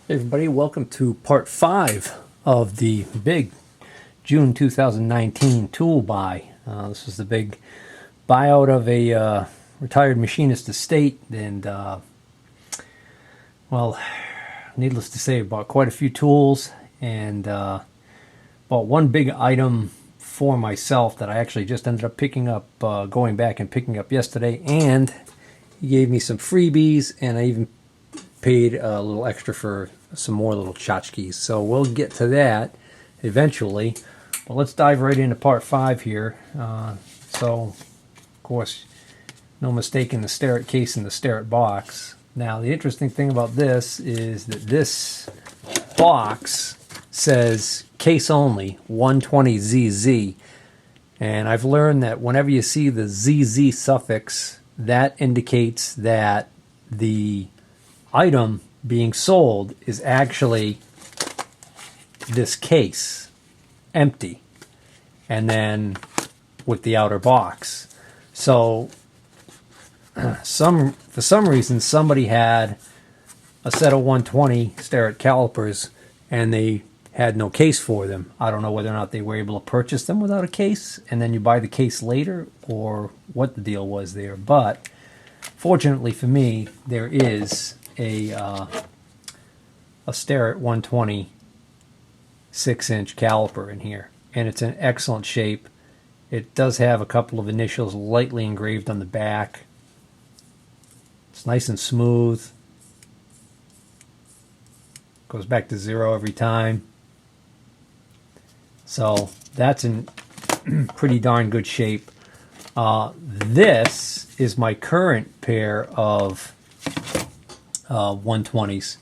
Hey everybody, welcome to part 5 of the big June 2019 tool buy. This was the big buyout of a retired machinist estate, and well, needless to say, I bought quite a few tools and bought one big item for myself that I actually just ended up picking up, going back and picking up yesterday, and he gave me some freebies, and I even paid a little extra for some more little tchotchkes. So we'll get to that eventually. But let's dive right into part 5 here. So, of course, no mistaking the Starrett case and the Starrett box. Now, the interesting thing about this is that this box says case only 120ZZ. And I've learned that whenever you see the ZZ suffix, that indicates that the item being sold is actually this case, empty, and then with the outer box. So for some reason somebody had a set of 120 Starrett calipers and they had no case for them. I don't know whether or not they were able to purchase them without a case and then you buy the case later, or what the deal was there. But fortunately for me, there is a Starrett 120 6-inch caliper in here, and it's in excellent shape. It does have a couple of initials lightly engraved on the back. It's nice and smooth. Goes back to 0 every time. So that's in pretty darn good shape. This is my current pair of 120s.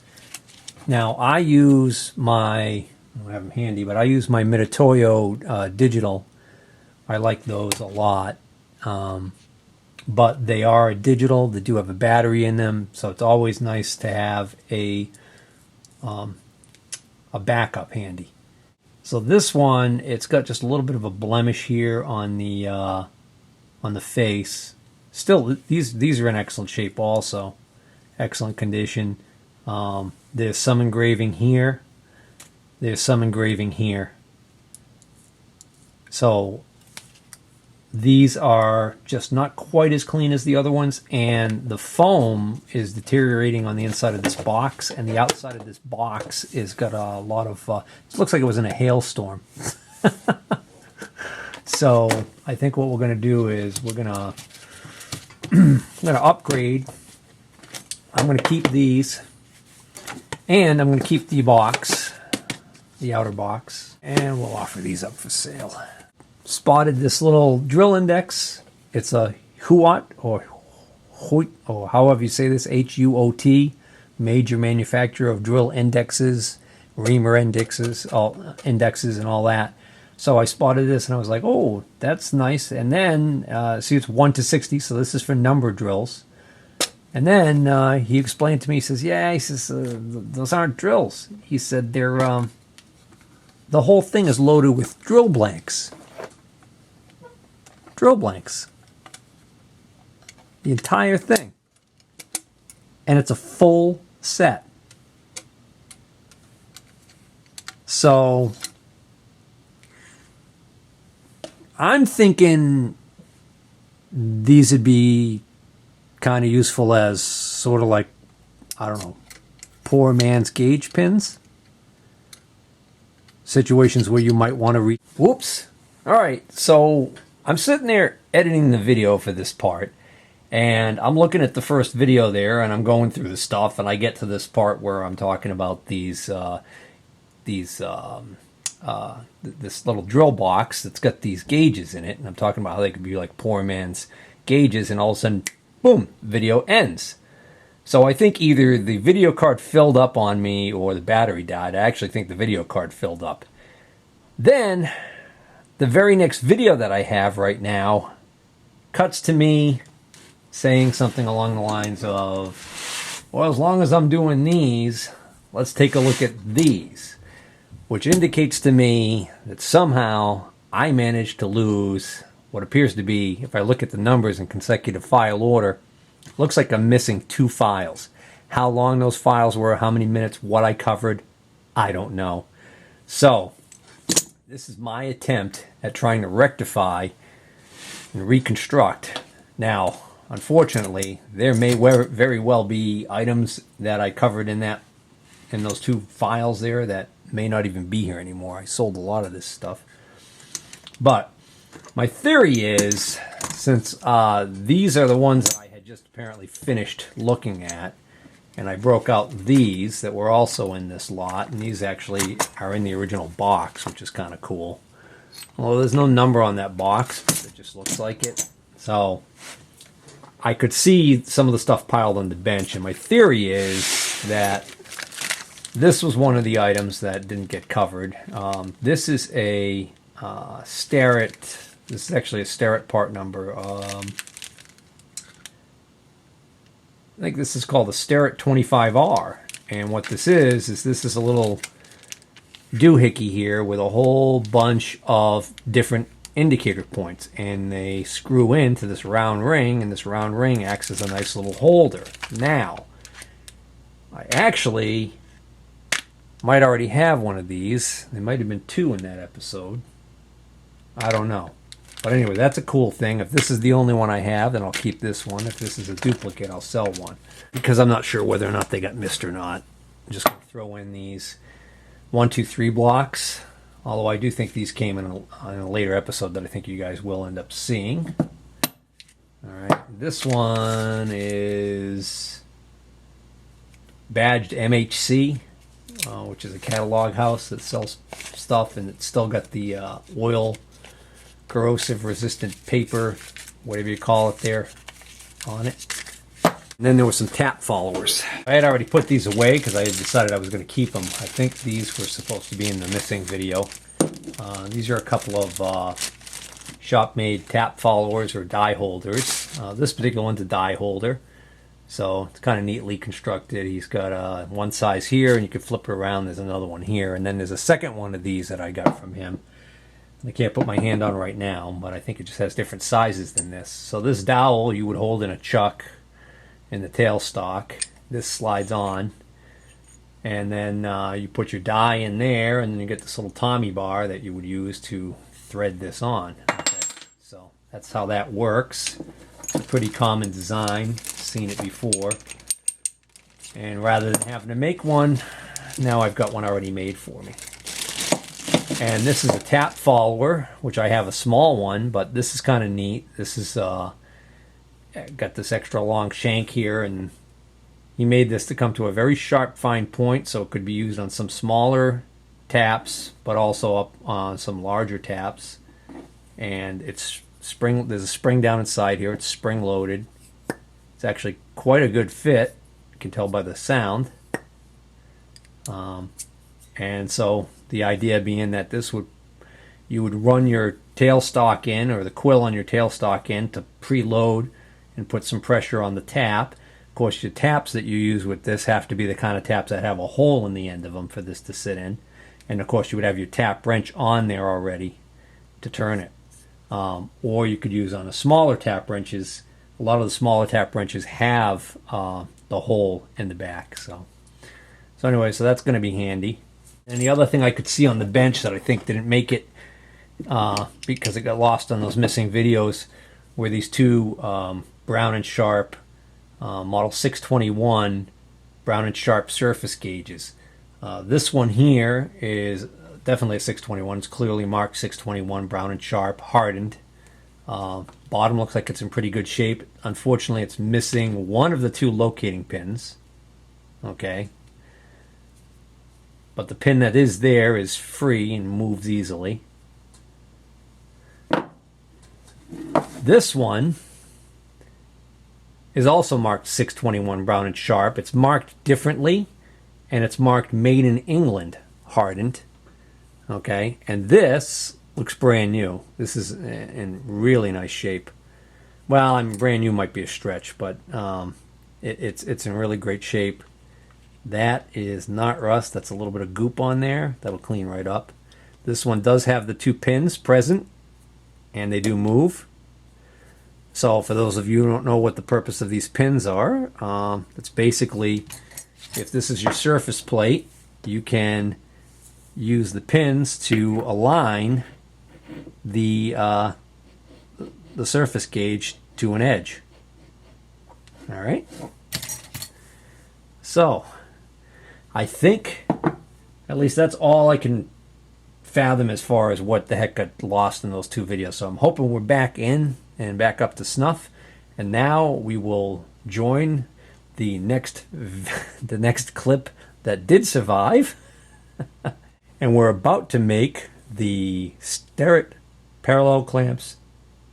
Now I use I don't have them handy, but I use my Mitutoyo digital. I like those a lot, but they are digital. They do have a battery in them, so it's always nice to have a backup handy. So this one, it's got just a little bit of a blemish here on the face. Still, these are in excellent shape also. Excellent condition. There's some engraving here. There's some engraving here. So these are just not quite as clean as the other ones, and the foam is deteriorating on the inside of this box, and the outside of this box is got a lot of it looks like it was in a hailstorm. So I think what we're going to do is we're going to upgrade. I'm going to keep these, and I'm going to keep the box, the outer box, and we'll offer these up for sale. Spotted this little drill index. It's a Huot, or however you say this, Huot, major manufacturer of drill indexes, reamer indexes, and all that. So I spotted this and I was like, oh, that's nice. And then, see, it's 1 to 60, so this is for number drills. And then he explained to me, he says, yeah, he says, those aren't drills. He said, they're, the whole thing is loaded with drill blanks. Drill blanks. The entire thing. And it's a full set. So I'm thinking these would be kind of useful as sort of like, I don't know, poor man's gauge pins. Situations where you might want to whoops. All right, so I'm sitting there editing the video for this part, and I'm looking at the first video there, and I'm going through the stuff, and I get to this part where I'm talking about this little drill box that's got these gauges in it, and I'm talking about how they could be like poor man's gauges, and all of a sudden, boom, video ends. So I think either the video card filled up on me or the battery died. I actually think the video card filled up. Then the very next video that I have right now cuts to me saying something along the lines of, well, as long as I'm doing these, let's take a look at these, which indicates to me that somehow I managed to lose what appears to be, if I look at the numbers in consecutive file order, looks like I'm missing 2 files. How long those files were, how many minutes, what I covered, I don't know. So this is my attempt at trying to rectify and reconstruct. Now, unfortunately, there may very well be items that I covered in those two files there that may not even be here anymore. I sold a lot of this stuff. But my theory is, since these are the ones that I had just apparently finished looking at, and I broke out these that were also in this lot, and these actually are in the original box, which is kind of cool. Well, there's no number on that box, but it just looks like it. So I could see some of the stuff piled on the bench, and my theory is that this was one of the items that didn't get covered. This is a Starrett. This is actually a Starrett part number. I think this is called the Starrett 25R. And what this is this is a little doohickey here with a whole bunch of different indicator points. And they screw into this round ring, and this round ring acts as a nice little holder. Now, I actually might already have one of these. There might have been two in that episode. I don't know. But anyway, that's a cool thing. If this is the only one I have, then I'll keep this one. If this is a duplicate, I'll sell one. Because I'm not sure whether or not they got missed or not. I'm just going to throw in these 1, 2, 3 blocks. Although I do think these came in a later episode that I think you guys will end up seeing. Alright, this one is badged MHC, which is a catalog house that sells stuff, and it's still got the oil corrosive resistant paper, whatever you call it there, on it. And then there were some tap followers. I had already put these away because I had decided I was going to keep them. I think these were supposed to be in the missing video. These are a couple of shop-made tap followers or die holders. This particular one's a die holder, so it's kind of neatly constructed. He's got one size here, and you can flip it around. There's another one here, and then there's a second one of these that I got from him. I can't put my hand on right now, but I think it just has different sizes than this. So this dowel you would hold in a chuck in the tailstock. This slides on, and then you put your die in there, and then you get this little Tommy bar that you would use to thread this on. Okay. So that's how that works. It's a pretty common design. Seen it before. And rather than having to make one, now I've got one already made for me. And this is a tap follower, which I have a small one, but this is kind of neat. This is got this extra long shank here, and he made this to come to a very sharp, fine point, so it could be used on some smaller taps, but also up on some larger taps. And it's spring. There's a spring down inside here. It's spring loaded. It's actually quite a good fit. You can tell by the sound. And so the idea being that you would run your tailstock in, or the quill on your tailstock in, to preload and put some pressure on the tap. Of course, your taps that you use with this have to be the kind of taps that have a hole in the end of them for this to sit in. And of course, you would have your tap wrench on there already to turn it. Or you could use on a smaller tap wrenches. A lot of the smaller tap wrenches have the hole in the back. So anyway, so that's going to be handy. And the other thing I could see on the bench that I think didn't make it because it got lost on those missing videos were these two Brown & Sharp Model 621 Brown & Sharp surface gauges. This one here is definitely a 621. It's clearly marked 621 Brown & Sharp, hardened. Bottom looks like it's in pretty good shape. Unfortunately, it's missing one of the two locating pins. Okay. But the pin that is there is free and moves easily. This one is also marked 621 Brown & Sharp. It's marked differently, and it's marked Made in England, hardened. Okay, and this looks brand new. This is in really nice shape. Well, I mean, brand new might be a stretch, but it's in really great shape. That is not rust. That's a little bit of goop on there. That'll clean right up. This one does have the two pins present, and they do move. So for those of you who don't know what the purpose of these pins are, it's basically, if this is your surface plate, you can use the pins to align the surface gauge to an edge. All right. So I think at least that's all I can fathom as far as what the heck got lost in those two videos. So I'm hoping we're back in and back up to snuff, and now we will join the next clip that did survive. And we're about to make the Starrett parallel clamps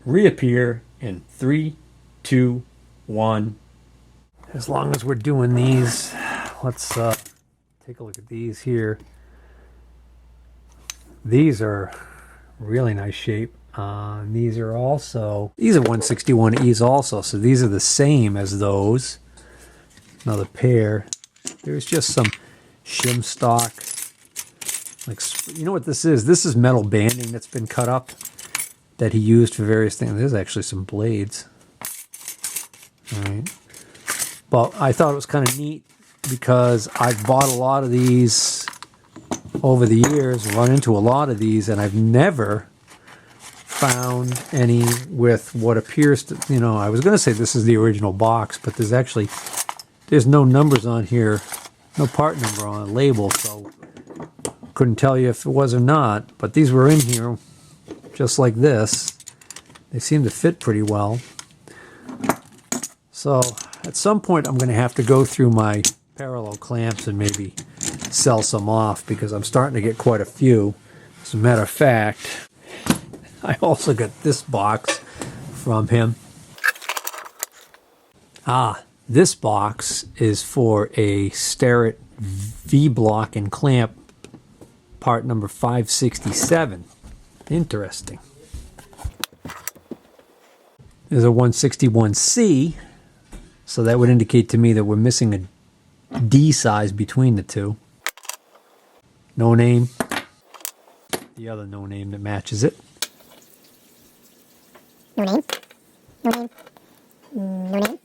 reappear in 3, 2, 1. As long as we're doing these, let's take a look at these here. These are really nice shape. These are 161Es also, so these are the same as those. Another pair. There's just some shim stock. Like, you know what this is? This is metal banding that's been cut up that he used for various things. There's actually some blades. All right. But I thought it was kind of neat because I've bought a lot of these over the years, run into a lot of these, and I've never found any with what appears to, you know, I was going to say this is the original box, but there's no numbers on here, no part number on the label, so couldn't tell you if it was or not, but these were in here just like this. They seem to fit pretty well. So at some point I'm going to have to go through my parallel clamps and maybe sell some off because I'm starting to get quite a few. As a matter of fact, I also got this box from him. This box is for a Starrett V-block and clamp, part number 567. Interesting. There's a 161C, so that would indicate to me that we're missing a D size between the two. No name. The other no name that matches it. No name. No name. No name.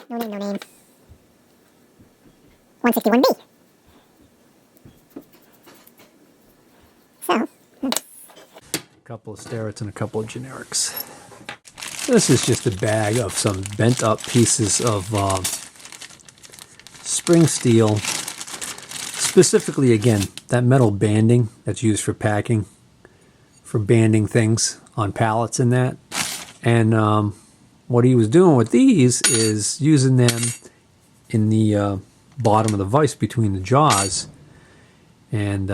No name, no name. 161B. So, a couple of Starretts and a couple of generics. This is just a bag of some bent up pieces of spring steel. Specifically, again, that metal banding that's used for packing, for banding things on pallets and that. And what he was doing with these is using them in the bottom of the vise between the jaws. And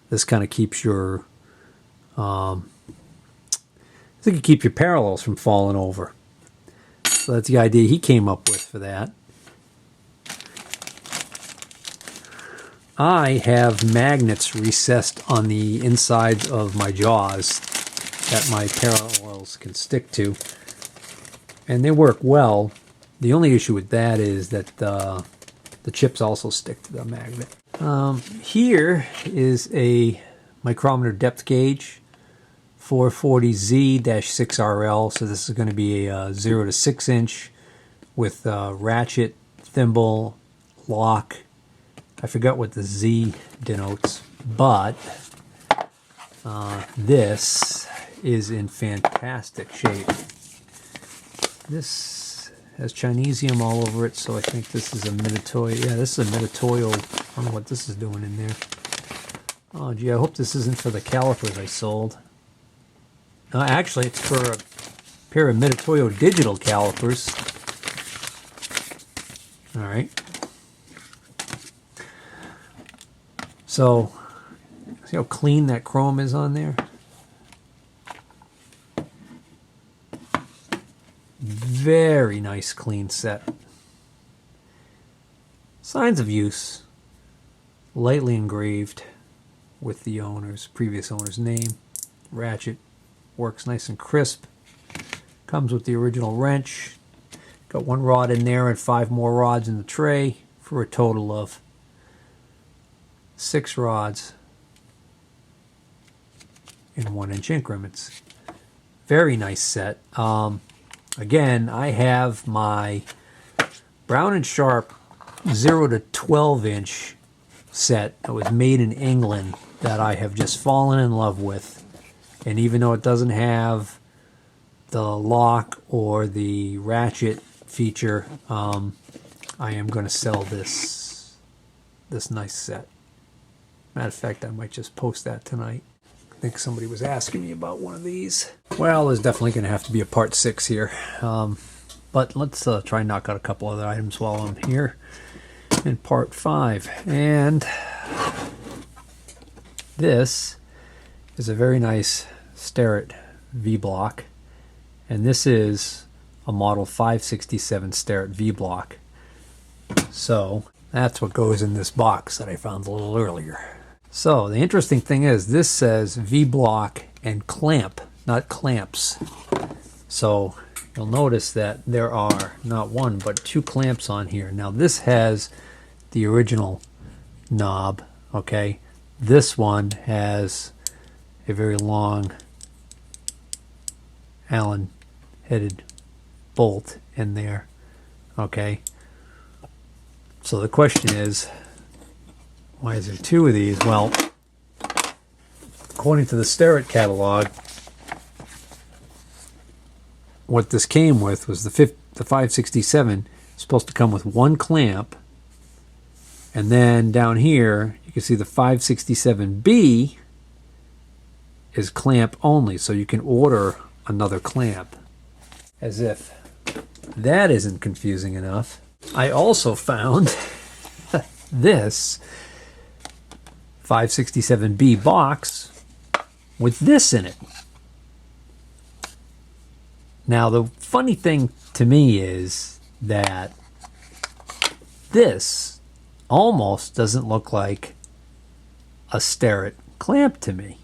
this kind of keeps your, I think it keeps your parallels from falling over. So that's the idea he came up with for that. I have magnets recessed on the inside of my jaws that my parallels can stick to, and they work well. The only issue with that is that the chips also stick to the magnet. Here is a micrometer depth gauge, 440Z-6RL, so this is going to be a 0 to 6 inch with ratchet, thimble, lock. I forgot what the Z denotes, but this is in fantastic shape. This has Chinesium all over it, so I think this is a Mitutoyo. Yeah, this is a Mitutoyo. I don't know what this is doing in there. Oh, gee, I hope this isn't for the calipers I sold. Actually, it's for a pair of Mitutoyo digital calipers. All right. So, see how clean that chrome is on there? Very nice clean set. Signs of use. Lightly engraved with the previous owner's name. Ratchet. Works nice and crisp. Comes with the original wrench. Got one rod in there and 5 more rods in the tray for a total of 6 rods in 1-inch increments. Very nice set. Again, I have my Brown & Sharp 0 to 12 inch set that was made in England that I have just fallen in love with. And even though it doesn't have the lock or the ratchet feature, I am going to sell this nice set. Matter of fact, I might just post that tonight. I think somebody was asking me about one of these. Well, there's definitely going to have to be a part 6 here. But let's try and knock out a couple other items while I'm here in part 5. And this is a very nice Starrett V-block. And this is a model 567 Starrett V-block. So that's what goes in this box that I found a little earlier. So the interesting thing is this says V-block and clamp, not clamps. So you'll notice that there are not one but 2 clamps on here. Now this has the original knob, okay? This one has a very long Allen headed bolt in there, okay? So the question is, why is there 2 of these? Well, according to the Starrett catalog, what this came with was the 567 supposed to come with 1 clamp, and then down here you can see the 567B is clamp only, so you can order another clamp. As if that isn't confusing enough, I also found this 567B box with this in it. Now the funny thing to me is that this almost doesn't look like a Starrett clamp to me.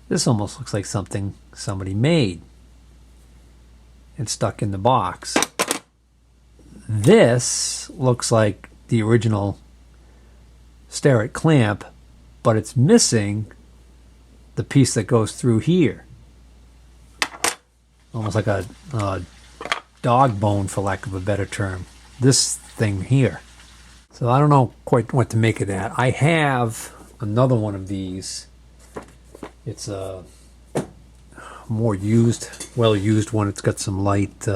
This almost looks like something somebody made and stuck in the box. This looks like the original Starrett clamp, but it's missing the piece that goes through here. Almost like a dog bone, for lack of a better term. This thing here. So I don't know quite what to make of that. I have another one of these. It's a more used, well-used one. It's got some light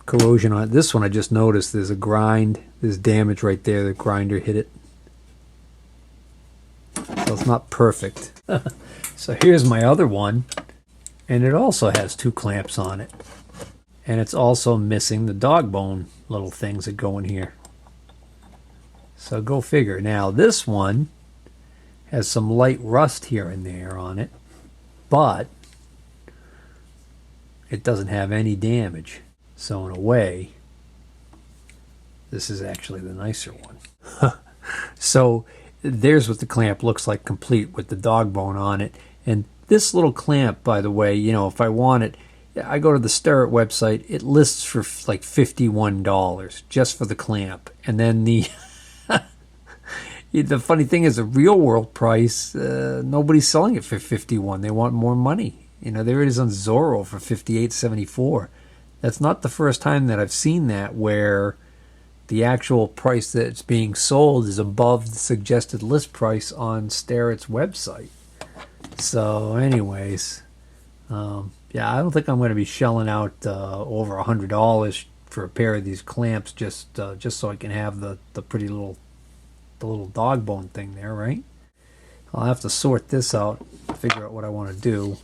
corrosion on it. This one I just noticed there's a grind, there's damage right there. The grinder hit it. So it's not perfect. So here's my other one, and it also has 2 clamps on it. And it's also missing the dog bone little things that go in here. So go figure. Now this one has some light rust here and there on it, but it doesn't have any damage. So in a way, this is actually the nicer one. So there's what the clamp looks like, complete with the dog bone on it. And this little clamp, by the way, you know, if I want it, I go to the Starrett website, it lists for like $51 just for the clamp. And then the the funny thing is, the real world price, nobody's selling it for $51. They want more money. You know, there it is on Zorro for $58.74. That's not the first time that I've seen that, where the actual price that's being sold is above the suggested list price on Starrett's website. So anyways, yeah, I don't think I'm going to be shelling out over $100 for a pair of these clamps just so I can have the pretty little dog bone thing there, right? I'll have to sort this out, figure out what I want to do.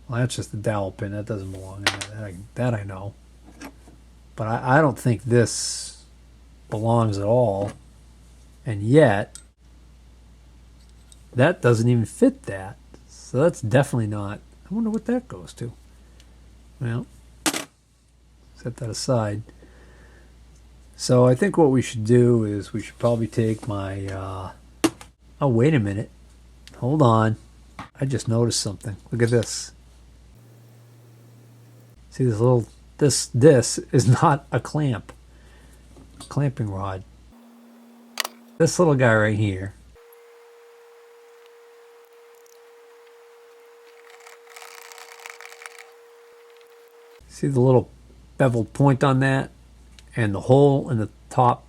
Well, that's just a dowel pin. That doesn't belong in there. That I know. But I don't think this belongs at all. And yet, that doesn't even fit that. So that's definitely not. I wonder what that goes to. Well, set that aside. So I think what we should do is we should probably take my... oh, wait a minute. Hold on. I just noticed something. Look at this. See this little... This is not a clamp. Clamping rod. This little guy right here See the little beveled point on that? And the hole in the top.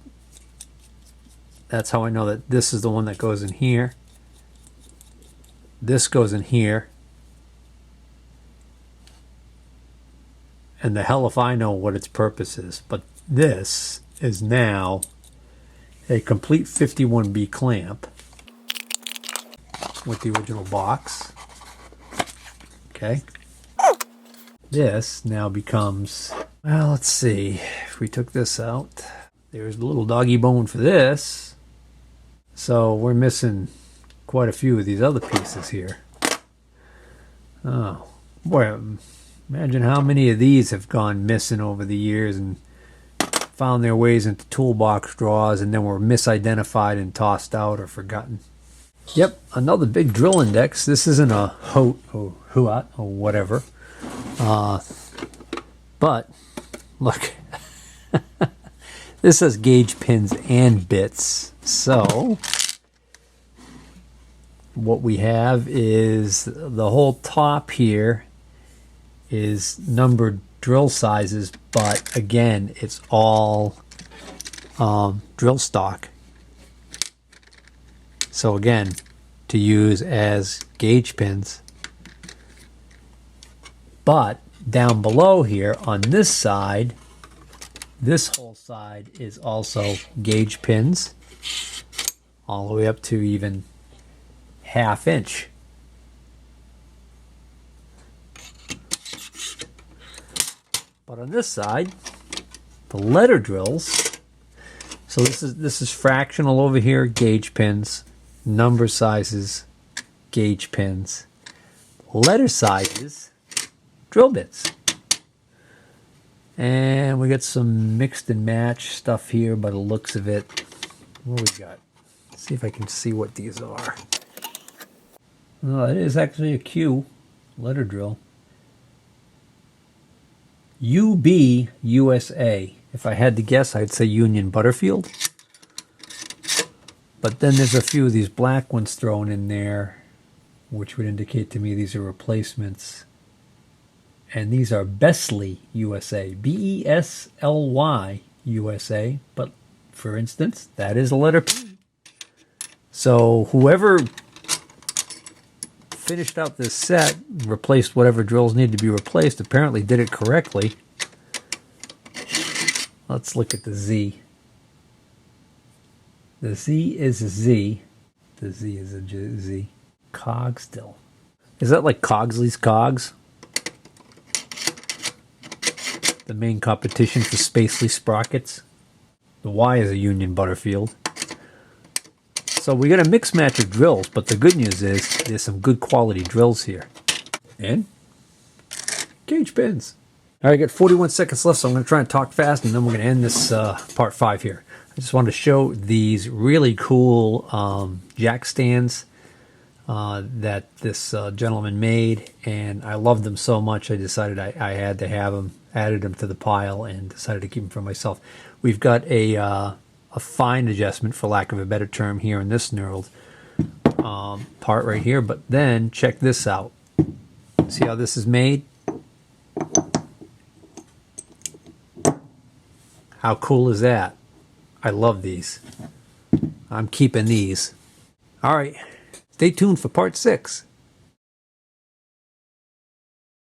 That's how I know that this is the one that goes in here. This goes in here. And the hell if I know what its purpose is. But this is now a complete 51B clamp with the original box. Okay. This now becomes, well, let's see. If we took this out, there's the little doggy bone for this. So we're missing quite a few of these other pieces here. Oh, boy, imagine how many of these have gone missing over the years and found their ways into toolbox drawers and then were misidentified and tossed out or forgotten. Yep, another big drill index. This isn't a HOT or HUAT or whatever. But look, this has gauge pins and bits. So what we have is the whole top here is numbered drill sizes, but again, it's all drill stock. So again, to use as gauge pins. But down below here on this side, this whole side is also gauge pins all the way up to even ½ inch. But on this side, the letter drills. So this is fractional over here, gauge pins, number sizes, gauge pins, letter sizes, drill bits. And we got some mixed and match stuff here by the looks of it. What we got? Let's see if I can see what these are. Oh, it is actually a Q letter drill. UB USA. If I had to guess, I'd say Union Butterfield. But then there's a few of these black ones thrown in there, which would indicate to me these are replacements. And these are Besly USA. Besly USA. But for instance, that is a letter P. So whoever finished out this set, replaced whatever drills needed to be replaced, apparently did it correctly. Let's look at the Z. The Z is a Z. The Z is a Z. Cogsdill. Is that like Cogsley's Cogs? The main competition for Spacely sprockets. The Y is a Union Butterfield. So we got a mixed match of drills, but the good news is there's some good quality drills here. And gauge pins. All right, I got 41 seconds left, so I'm going to try and talk fast, and then we're going to end this part 5 here. I just wanted to show these really cool jack stands that this gentleman made, and I loved them so much I decided I had to have them, added them to the pile, and decided to keep them for myself. We've got a fine adjustment, for lack of a better term, here in this knurled part right here, but then check this out. See how this is made? How cool is that? I love these. I'm keeping these. All right, stay tuned for part 6.